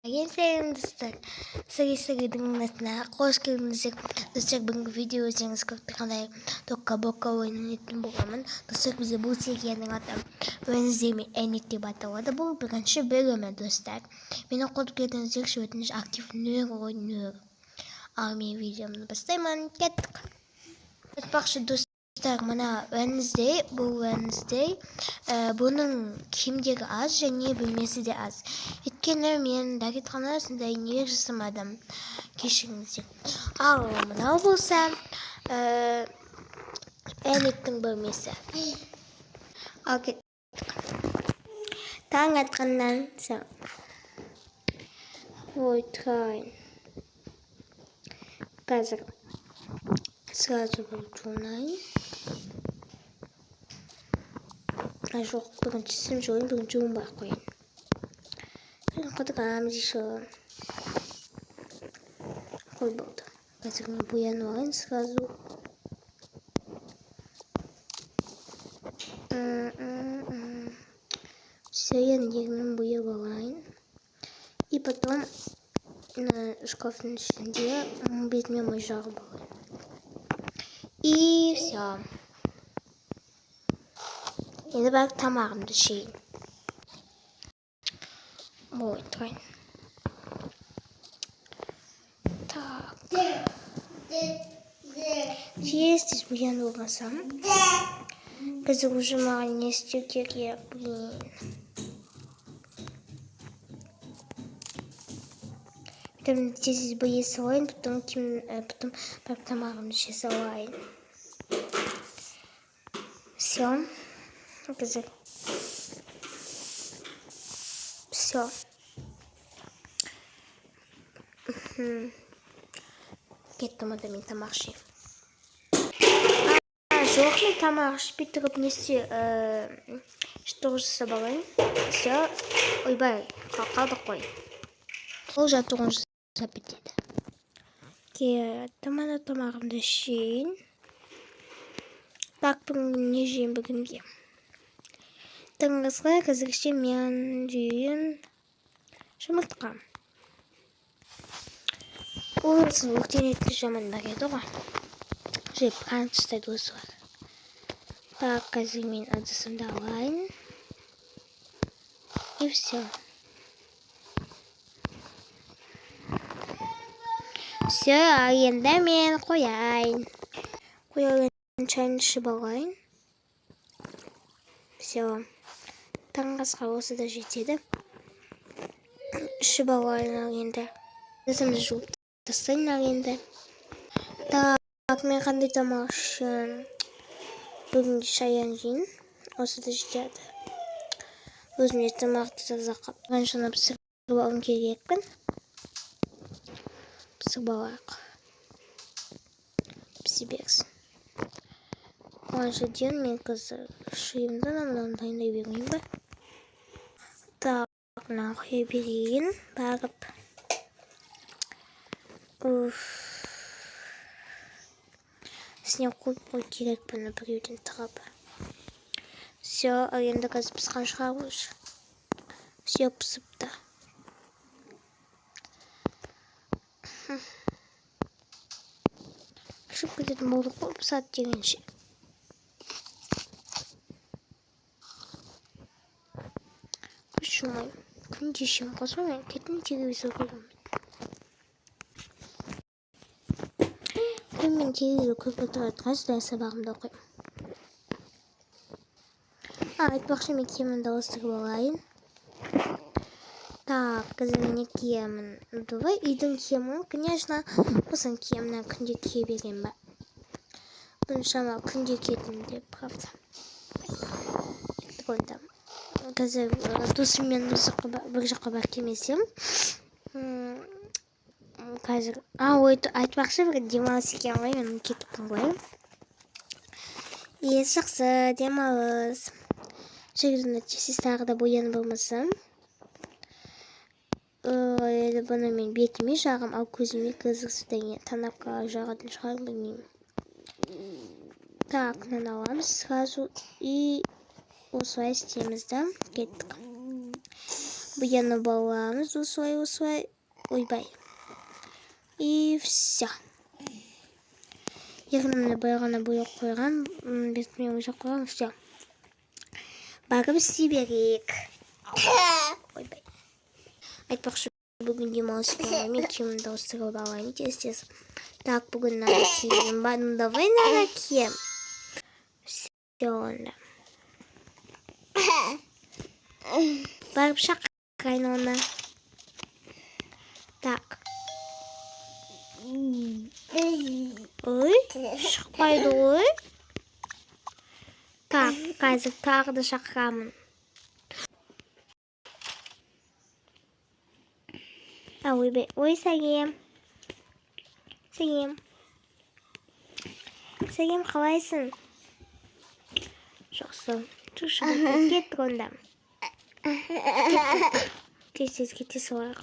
Сәлем достар, сәлем насына қош келдіңіздер. Достар, бүгінгі видео өздеріңіз көріп тұрғандай тока-бока ойнайтын боламын. Достар, бізде бұл серияның аты Wednesday мен Enid деп аталады. Бұл бірінші бөлімі, достар. Мені қосып кетіңіздерші, өтініш актив нөр ғой нөр. Ал мен видеомды бастаймын. Кеттік. Айтпақшы достар, мына Wednesday, бұл Wednesday, бұның киімдері аз және бөлмесі де аз. Өйткені мен дәретханасында не жасамадым, кешіріңіздер. Ал мынау болса Enidтің бөлмесі. Ал кеттік. Таң атқаннан соң тұрайын. Қазір сразу бір жуынайын. Жоқ, біріншісін жуын, бірінші жуынбай қойын. Қыдырамыз еще. Қой болды. Қазір мен боянып алайын сразу. Все, ендермен бояп алайын. И потом на шкафның ішінде бетіме мой жағып алайын. И все. Енді бәрі тамағымды ішейін. Ой, тұрайын. Так. Тез боянып болмасам. Қазір уже маған не істеу керек, блин. Потом тез боя салайын, потом бәрі тамағымды іше салайын. Все. Қазір. Все. Кеттім ода мен тамақ ішейін. Жоқ, мен тамақ ішпей тұрып несе штор жасап алайын. Все. Ойбай, қалдық қой. Ол жатуын жасап бітеді. Кеттім ана тамағымды ішейін. Так, бүгін не жейін бүгінге. Таңғызға қазірше мен жейін жұмыртқа. Ол өртенетін жамандар еді ғой. Жеп қан ұстайды осы бар. Так, қазір мен ыдысымды алайын. И все. Все, енді мен қояйын. Қояйын чайын ішіп алайын. Все. Таңғызға осы да жетеді. Ішіп алайын енді. Өзімді жуып тастайын енді. Так, мен қандай тамақ үшін бүгінгі шаян жейін. Осы да жетеді. Өзімде тамақты таза қаптыған жаңа пісіріп алуым керекпін. Пісіріп алайық. Пісе берсін. Оңашыден мен қазір шүйімді намынан дайындай берейін бе? Так, мынау қоя берейін. Барып. Сіне қойып қой керек бұны біреуден тұрып. Все, енді қазір пісқан шығарғыш. Все пісіпті. Пішіп кететін болды қой пісат дегенше. Шумай, күнде шем қосылмай, кетін телевизор көремін. Мен телевизор көріп отырады, қайсыдан сабағымды оқимын. Айтпақшы мен киімімді ауыстырып алайын. Так, қазір мен киемін. Давай үйдің киемін, конечно, осының киемінен күнде кие берем ба. Бұны шама күнде киетін деп, правда. Онда. Қазір досыммен бір жаққа бар кемесем. Қазір, айтпақшы бір демалыс екен ғой, мен кетіппін ғой. Жақсы демалыс. Жүрдің нәтижесі тағы да боянып болмасам. Бұны мен бетіме жағым, ал көзіме қазір содан танапқа жағатын шығар білмеймін. Так, мынаны аламыз сразу и осылай істейміз да. Кеттік. Буяны баламыз осылай. Ойбай. И все. Яғнымды байғана бояп қойған. Бетіме өзі қойған. Все. Барып сиберек. Ойбай. Айтпақшы бүгін демалыс күні. Мен киімімді ауыстырып алайын тез. Так, бүгін надо киім. Давай надо киім. Все онда. Барып шақырайын оны. Так. Ой, шықпайды ғой. Так, қазір тағы да шақырамын. Ойбай, ой, сәлем. Сәлем, қалайсың? Жақсы. Кеттік онда. Тез кете салайық.